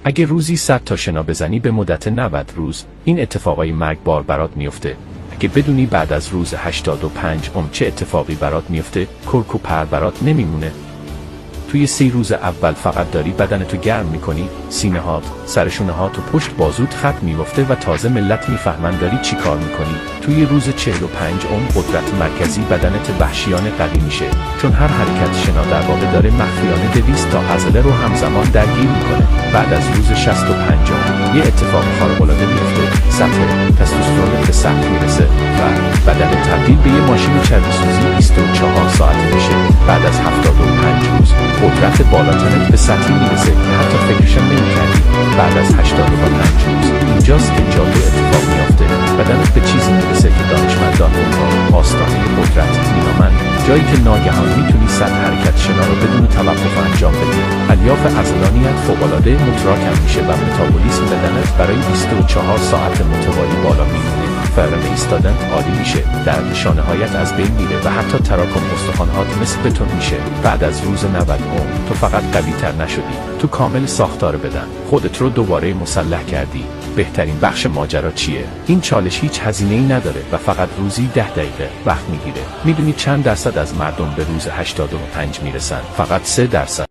اگه روزی 100 تا شنا بزنی به مدت 90 روز، این اتفاقای مرگبار برات میفته. اگه بدونی بعد از روز 85 چه اتفاقی برات میفته، کرک و پر برات نمیمونه. توی 30 روز اول فقط داری بدنتو گرم میکنی، سینه هات، سرشونه هات و پشت بازوت خط میفته و تازه ملت میفهمن داری چی کار میکنی. توی روز 45 قدرت مرکزی بدنت وحشیانه قوی میشه، چون هر حرکت شنا در واقع داره مخفیانه 200 تا عضله رو همزمان درگیر میکنه. بعد از روز 65 یه اتفاق خارق‌العاده میفته، سطح تستوسترونت به سقف میرسه و بدن تبدیل به یه ماشین چربی‌سوزی 24 ساعته میشه. بعد از 75 روز قدرت بالاتنت به سطحی میرسه که حتی فکرشم نمی‌کردی. بعد از 85 روز اینجاست که جادو اتفاق میافته. بدنت به چیزی میرسه که دانشمندان اونها آستانه قدرت مینامند، جایی که ناگهان میتونی 100 حرکت شنا رو بدون توقف انجام بدی. الیاف عضلانیت فوق‌العاده متراکم میشه و متابولیسم بدنت برای 24 ساعت متوالی بالا میمونه. فرم ایستادن عالی میشه، درد شانه‌هایت از بین میره و حتی تراکم استخوان‌هات مثل بتون میشه. بعد از روز 90 تو فقط قوی‌تر نشدی، تو کامل ساختار بدن خودت رو دوباره مسلح کردی. بهترین بخش ماجرا چیه؟ این چالش هیچ هزینه‌ای نداره و فقط روزی 10 دقیقه وقت میگیره. میدونی چند درصد از مردم به روز 85 میرسن؟ فقط 3%.